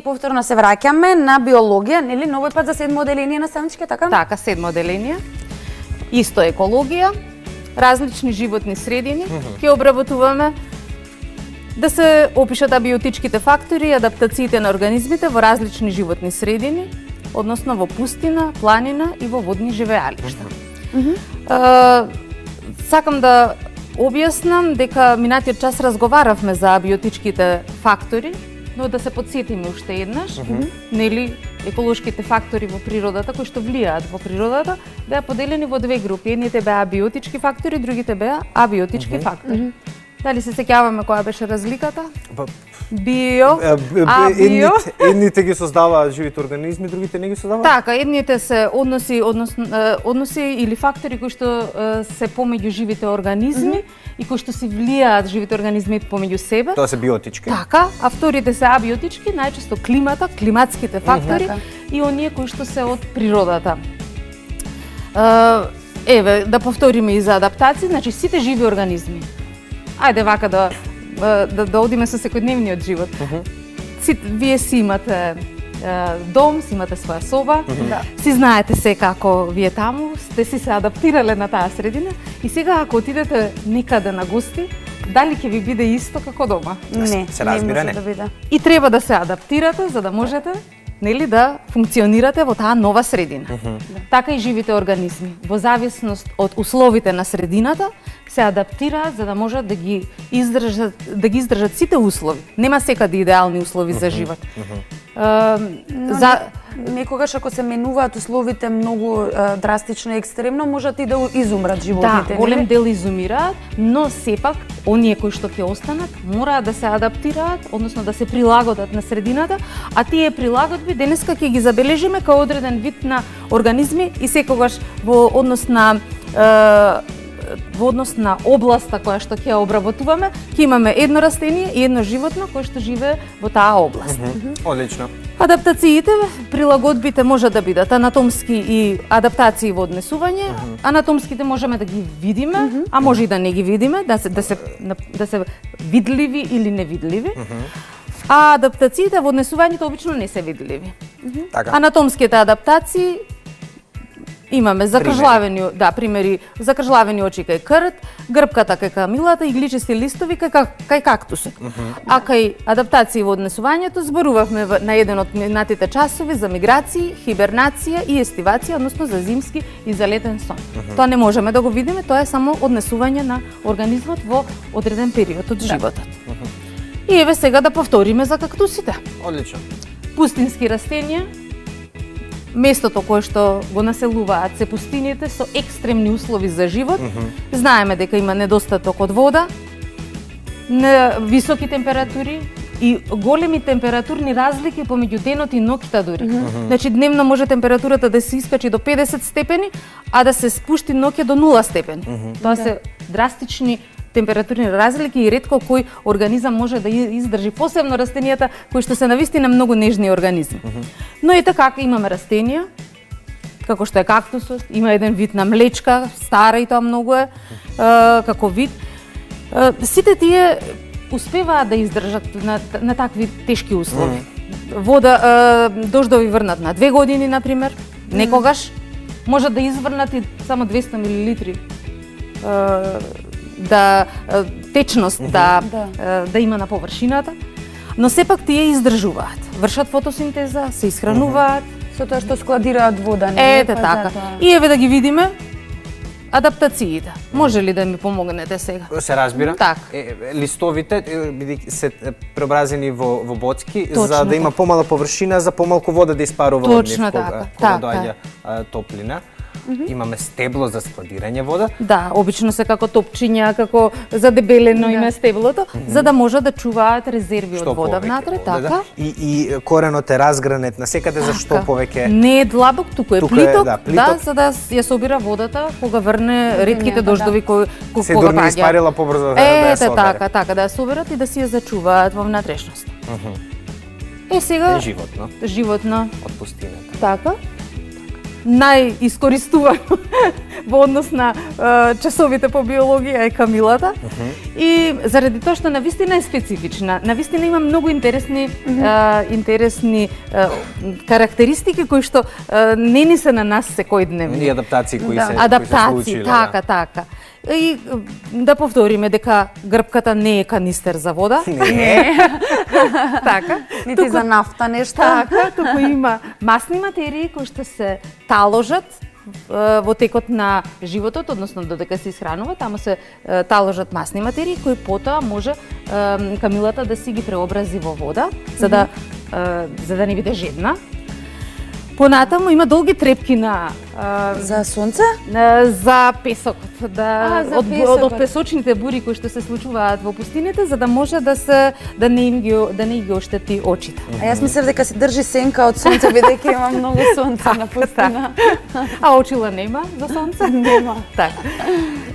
повторно се враќаме на биологија, нели, новој пат за 7 оделение на станичке, така? Така, 7 оделение. Исто екологија, различни животни средини, ќе обработуваме да се опишат абиотичките фактори и адаптациите на организмите во различни животни средини, односно во пустина, планина и во водни живеалишта. Сакам да објаснам дека минатиот час разговаравме за абиотичките фактори, но да се подсетиме уште еднаш, нели, еколошките фактори во природата кои што влијаат во природата беа поделени во две групи. Едните беа биотички фактори, другите беа абиотички фактори. Дали се сеќаваме која беше разликата? Био, абио. Едните ги создаваат живите организми, другите не ги создаваат? Така, едните се односи или фактори кои што се помеѓу живите организми и кои што си влијаат живите организми помеѓу себе. Тоа се биотички. Така, а вторите се абиотички, најчесто климата, климатските фактори и оние кои што се од природата. Еве, да повториме и за адаптација, значи сите живи организми. Ајде вака да одиме со секојдневниот живот. Вие си имате дом, си имате своја соба, си знаете се како вие таму, сте си се адаптирале на таа средина и сега ако отидете некаде на гости, дали ќе ви биде исто како дома? Не, се разбира, не може да биде. И треба да се адаптирате за да можете, нели, да функционирате во таа нова средина. Така и живите организми, во зависност од условите на средината, се адаптираат за да можат да ги издржат сите услови. Нема секаде идеални услови за живот. Некогаш ако се менуваат условите многу драстично и екстремно, можат и да изумрат животните. Да, голем дел изумираат, но сепак оние кои што ќе останат мораат да се адаптираат, односно да се прилагодат на средината, а тие прилагодби денеска ќе ги забележиме као одреден вид на организми и секогаш во однос на областа која што ќе обработуваме, ќе имаме едно растение и едно животно кое што живее во таа област. Одлично. Адаптациите, прилагодбите може да бидат анатомски и адаптации во однесување. Анатомските можеме да ги видиме, а може и да не ги видиме, да се видливи или невидливи. А адаптациите во однесувањето обично не се видливи. Анатомските адаптации имаме закржлавени, примери, закржлавени очи кај крт, грбката кај камилата, игличести листови кај кактусот. А кај адаптации во однесувањето зборувавме на еден од минатите часови за миграции, хибернација и естивација, односно за зимски и за летен сон. Тоа не можеме да го видиме, тоа е само однесување на организмот во одреден период од животот. И еве сега да повториме за кактусите. Одлично. Пустински растенија, местото кое што го населуваат се пустините со екстремни услови за живот. Знаеме дека има недостаток од вода, високи температури и големи температурни разлики помеѓу денот и ноќта дури. Значи дневно може температурата да се искачи до 50 степени, а да се спушти ноќе до 0 степени. Тоа се драстични температурни разлики и ретко кој организам може да издржи, посебно растенијата кои што се навистина многу нежни организми. Но и така имаме растенија, како што е кактусот, има еден вид на млечка, стара и тоа многу е, како вид. Сите тие успеваат да издржат на такви тешки услови. Дождови врнат на 2 години, например, некогаш можат да изврнат и само 200 мл течност да има на површината, но сепак тие издржуваат, вршат фотосинтеза, се исхрануваат со тоа што складираат вода, Ете така. И еве да ги видиме адаптациите. Може ли да ми помогнете сега? Се разбира. Така. Листовите се преобразени во боцки за да има помала површина, за помалку вода да испарува од нив кога доаѓа топлина. Имаме стебло за складирање вода. Да, обично се како топчиња, како задебелено име стеблото, за да може да чуваат резерви од вода внатре, така. И коренот е разгранет насекаде за што повеќе. Не е длабок, туку е плиток, за да ја собира водата кога врне ретките дождови кои кога паѓа. Сигурно испарила побрзо да ја собере. Така, да ја соберат и да си ја зачуваат во внатрешноста. Сега животно од пустината. Така. најискористувано во однос на часовите по биологија е камилата. И заради тоа што навистина е специфична, навистина има многу интересни карактеристики кои што не ни се на нас секојдневни. И адаптации кои се адаптации, случиле. така. И да повториме дека грбката не е канистер за вода. Не. Така. Нити за нафта нешто. Така, туку има масни материи кои што се таложат во текот на животот, односно додека се исхранува, таму се таложат масни материи кои потоа може камилата да си ги преобрази во вода, за да не биде жедна. Понатаму има долги трепки на За сонце? за песокот, за од песокот. песочните бури кои што се случуваат во пустините, за да може да не ги оштети очите. А јас мислев дека се држи сенка од сонце, бидејќи има многу сонце на пустина. А очила нема за сонце? Нема. Така.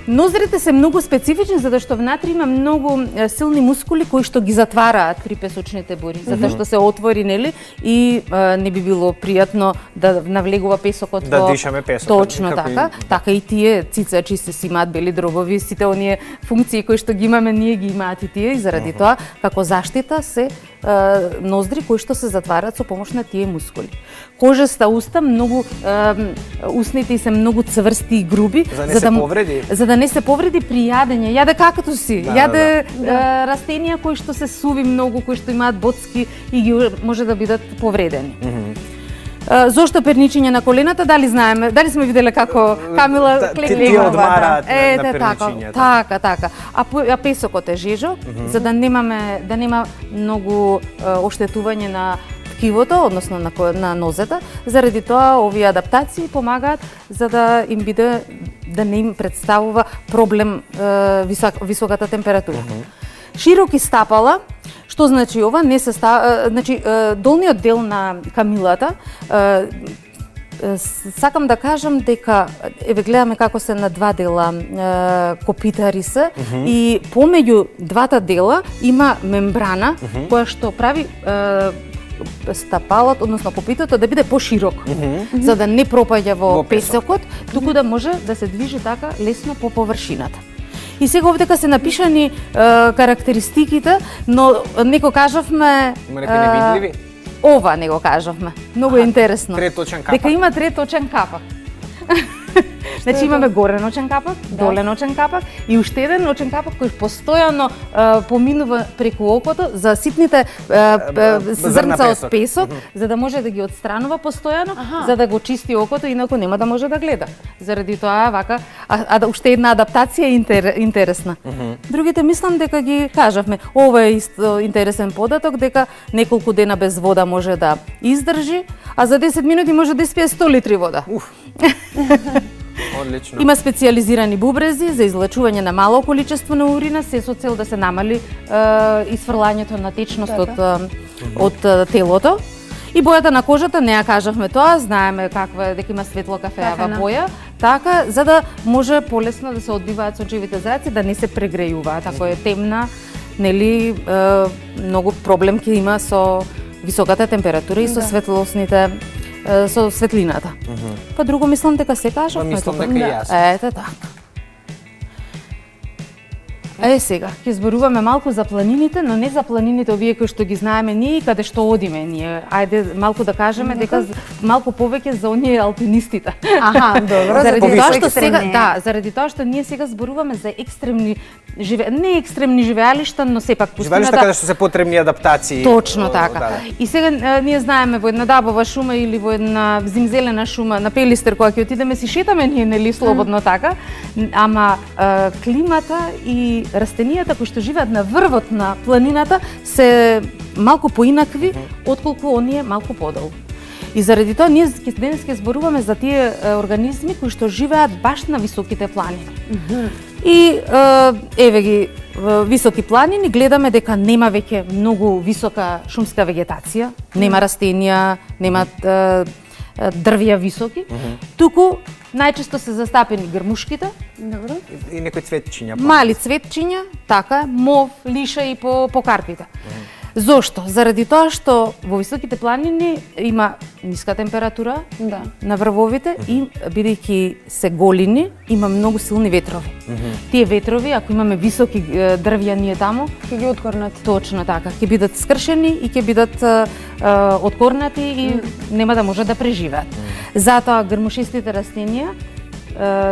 Ноздрите се многу специфични затоа што внатре има многу силни мускули кои што ги затвараат при песочните бури, затоа што се отвори, нели, и не би било пријатно да навлегува песокот Да во... дишаме песокот. Точно Како така. Така и тие цицачи се имаат бели дробови, сите оние функции кои што ги имаме, ние ги имаат и тие, и заради тоа како заштита се ноздри кои што се затвараат со помош на тие мускули. Кожеста уста многу устните се многу цврсти и груби, за да не се повреди при јадење. Јаде както си, јаде растенија кои што се суви многу, кои што имаат боцки и ги може да бидат повредени. Зошто перничење на колената? Дали знаеме? Дали сме виделе како Камила клекне? Тие одмараат на перничењето. Така. А песокот е жежок, за да нема многу оштетување на ткивото, односно на нозета. Заради тоа овие адаптации помагаат за да им биде, да не им представува проблем високата температура. Широки стапала. Што значи ова? Не се значи долниот дел на камилата, сакам да кажам дека еве гледаме како се на два дела копитари се и помеѓу двата дела има мембрана која што прави стапалот, односно копитото да биде поширок, за да не пропаѓа во песокот, туку да може да се движи така лесно по површината. И сега овдека се напишани карактеристиките, но не го кажавме... Има некои невидливи? Ова не го кажавме. Многу е интересно. Треточен капак. Дека има треточен капак. Значи имаме горен очен капак, долен очен капак и уште еден очен капак кој постојано поминува преку окото за ситните зрнца од песок, за да може да ги отстранува постојано, за да го чисти окото, инаку нема да може да гледа. Заради тоа вака, уште една адаптација интересна. Другите мислам дека ги кажавме. Ова е исто интересен податок, дека неколку дена без вода може да издржи, а за 10 минути може да испие 100 литри вода. Одлично. Има специјализирани бубрези за излачување на мало количество на урина, се со цел да се намали исфрлањето на течност од телото. И бојата на кожата, не ја кажавме тоа, знаеме каква е, дека има светло кафеава боја, така за да може полесно да се одбиваат сончевите зајаци, да не се прегрејуваат. Ако е темна, нели многу проблем ќе има со високата температура и со светлосните, со светлината. Па друго мислам дека се кажавме. Мислам дека и јас. Ете така. Сега, ќе зборуваме малку за планините, но не за планините овие кои што ги знаеме ние и каде што одиме ние. Ајде малку да кажеме дека малку повеќе за оние алпинистите. Добро. Заради тоа што сега, заради тоа што ние сега зборуваме за екстремни не екстремни живеалишта, но сепак пустината. Живеалишта каде што се потребни адаптации. Точно така. И сега ние знаеме во една дабова шума или во една зимзелена шума на Пелистер кога ќе отидеме си шетаме ние нели слободно така, ама климата и растенијата кои што живеат на врвот на планината се малку поинакви отколку оние малку подолу. И заради тоа ние денес ќе зборуваме за тие организми кои што живеат баш на високите планини. И еве ги високи планини, гледаме дека нема веќе многу висока шумска вегетација, нема растенија, нема дрвја високи, туку најчесто се застапени грмушките. Добро. И некои цветчиња. Мали цветчиња, така, мов, лиша и по карпите. Зошто? Заради тоа што во високите планини има ниска температура Да. на врвовите и бидејќи се голини, има многу силни ветрови. Тие ветрови, ако имаме високи дрвја таму, Ќе ги откорнат. точно така, ќе бидат скршени и ќе бидат откорнати и нема да може да преживеат. Затоа грмушистите растенија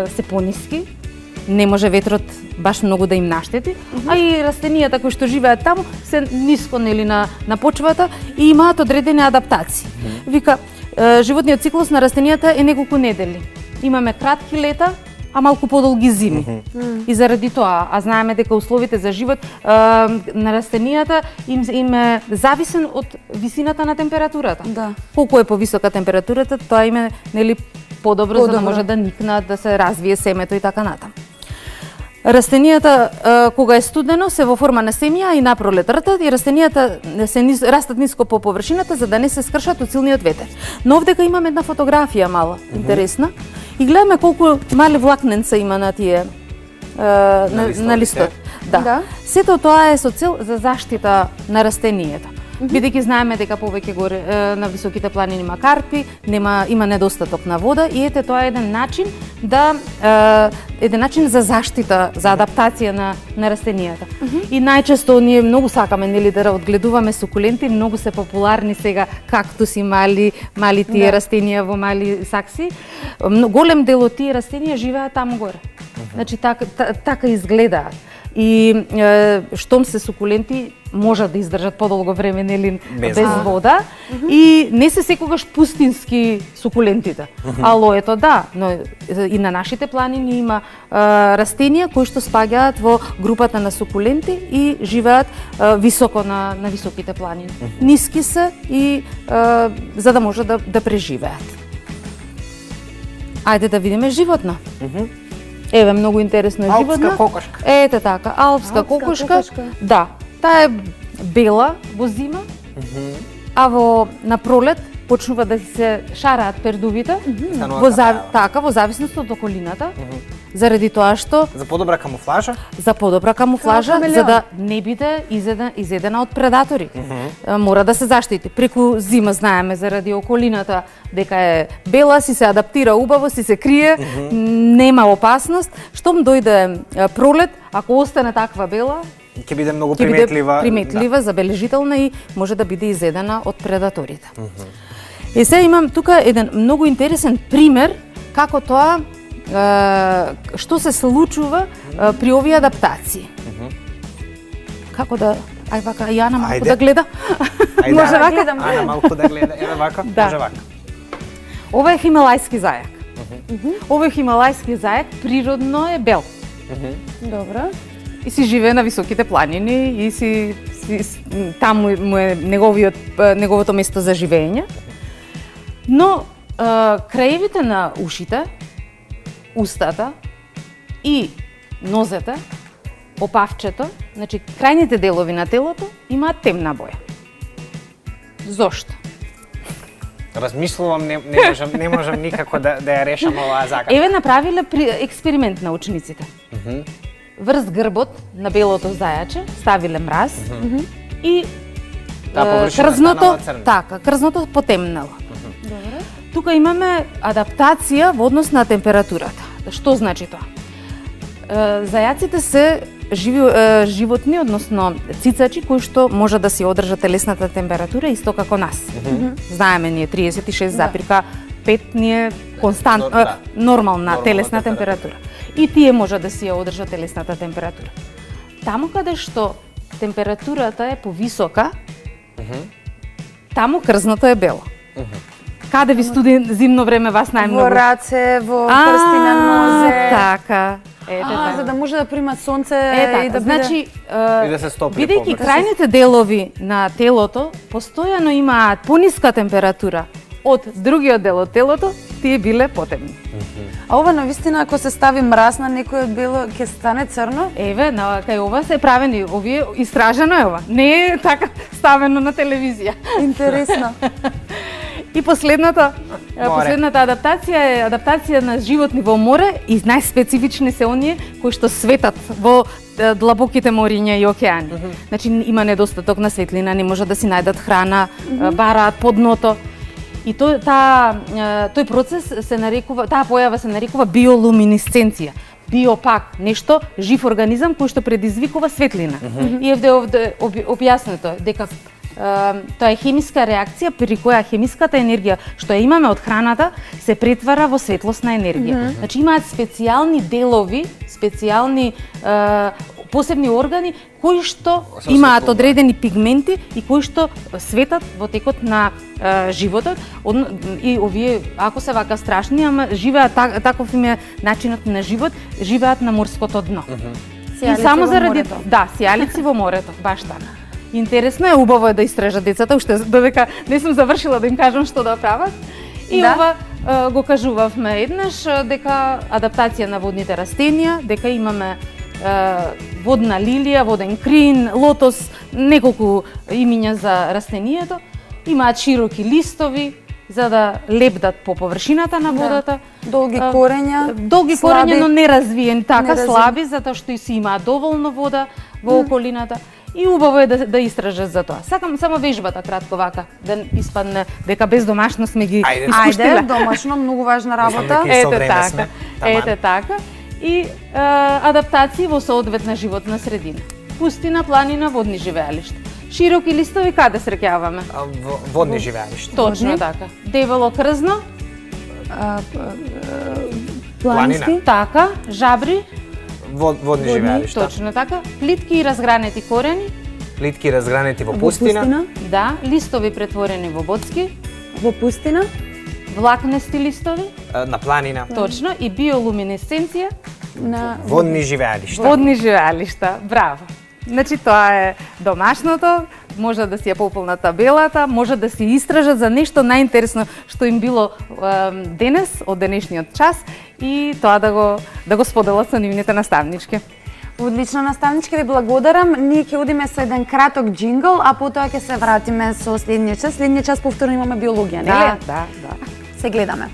се пониски, не може ветрот баш многу да им наштети, а и растенијата кои што живеат таму се ниско нели на почвата и имаат одредени адаптации. Вика, животниот циклус на растенијата е неколку недели. Имаме кратки лета, а малку подолги зими. И заради тоа, а знаеме дека условите за живот на растенијата им е зависен од висината на температурата. Да. Колку е повисока температурата, тоа им е нели подобро за да може да никнат, да се развие семето и така натаму. Растенијата кога е студено се во форма на семја и напролет ртат и растенијата растат ниско по површината за да не се скршат од силниот ветер. Но овдека имаме една фотографија мала, интересна, и гледаме колку мали влакненца има на тие на листот. Да. Сето тоа е со цел за заштита на растенијата. Бидејќи знаеме дека повеќе горе на високите планини има карпи, има недостаток на вода и ете тоа е еден начин за заштита, за адаптација на растенијата. И најчесто ние многу сакаме нели да одгледуваме сукуленти, многу се популарни сега кактуси, мали тие растенија во мали сакси. Голем дел од тие растенија живеат таму горе. Значи така изгледаат. И штом се сукуленти можат да издржат подолго време нели без вода и не се секогаш пустински сукулентите. Алоето да, но и на нашите планини има растенија кои што спаѓаат во групата на сукуленти и живеат високо на високите планини. Ниски се и за да може да преживеат. Ајде да видиме животна. Еве, многу интересно е животна. Алпска кокошка. Ете така, алпска кокошка. Да, таа е бела во зима, а на пролет почнува да се шараат пердувите, во зависност од околината, заради тоа што За подобра камуфлажа? За подобра камуфлажа, за да не биде изедена од предатори. Мора да се заштити. Преку зима знаеме заради околината дека е бела, си се адаптира убаво, си се крие, нема опасност. Штом дојде пролет, ако остане таква бела, ќе биде многу приметлива, забележителна и може да биде изедена од предаторите. И сега имам тука еден многу интересен пример како тоа што се случува при овие адаптации. Како да... Ај вака, Јана малку да гледа. Може вака? Ана малку да гледа. Еве вака, може вака. Ова е хималајски зајак. Овој хималајски зајак природно е бел. Добро. И си живее на високите планини и таму му е неговото место за живење. Но краевите на ушите, устата и нозете, опавчето, значи крајните делови на телото имаат темна боја. Зошто? Размислувам, не можам никако да ја решам оваа загадка. Еве направиле експеримент на учениците. Врз грбот на белото зајаче ставиле мраз и крзното потемнало. Тука имаме адаптација во однос на температурата. Што значи тоа? Зајаците се животни, односно цицачи, кои што може да си одржат телесната температура исто како нас. Знаеме ние 36,5 ни е нормална телесна температура. И тие може да си ја одржат телесната температура. Таму каде што температурата е повисока, таму крзното е бело. Каде ви студи зимно време вас најмногу? Во раце, во прсти на нозе. Така. За да може да прима сонце и да биде... Значи, да се стопли бидејќи крајните делови на телото постојано имаат пониска температура од другиот дел од телото, тие биле потемни. А ова навистина ако се стави мраз на некој бело ќе стане црно? Еве, кај ова се правени, овие истражено е ова. Не е така ставено на телевизија. Интересно. И последната адаптација е адаптација на животни во море и најспецифични се оние кои што светат во длабоките мориња и океани. Значи има недостаток на светлина, не може да си најдат храна, бараат под дното. И тој процес се нарекува, таа појава се нарекува биолуминесценција. Био пак нешто, жив организам кој што предизвикува светлина. И овде објаснето дека тоа е хемиска реакција при која хемиската енергија што ја имаме од храната се претвара во светлосна енергија. Значи имаат специјални делови, специјални посебни органи кои што имаат одредени пигменти и кои што светат во текот на животот. И овие, ако се вака страшни, ама живеат таков им е начинот на живот, живеат на морското дно. И само заради сијалици во морето, баш така. Интересно е, убаво е да истражат децата, уште додека не сум завршила да им кажам што да прават. И ова го кажувавме еднаш дека адаптација на водните растенија, дека имаме водна лилија, воден крин, лотос, неколку имиња за растението. Имаат широки листови за да лепдат по површината на водата. Долги корења, но неразвиени, слаби, затоа што и си имаат доволно вода во околината. И убаво е да истражат за тоа. Сакам само вежбата кратко вака, да испадне дека без домашно сме ги искуштиле. Ајде, домашно, многу важна работа. Ете така. И адаптации во соодветна животна средина. Пустина, планина, водни живеалишта. Широки листови каде среќаваме? Водни живеалишта. Точно така. Дебело крзно. Планински. Така, жабри. Водни живеалишта. Точно така. Плитки и разгранети корени. Плитки и разгранети во пустина. Да, листови претворени во боцки. Во пустина. Влакнести листови. На планина. Точно. И биолуминесценција на водни живеалишта. Водни живеалишта. Браво. Значи тоа е домашното, може да си ја пополнат табелата, може да си истражат за нешто најинтересно што им било денес, од денешниот час, и тоа да го споделат со нивните наставнички. Одлично, наставнички, ви благодарам. Ние ќе одиме со еден краток джингл, а потоа ќе се вратиме со следниот час. Следниот час повторно имаме биологија, нели? Да. Се гледаме.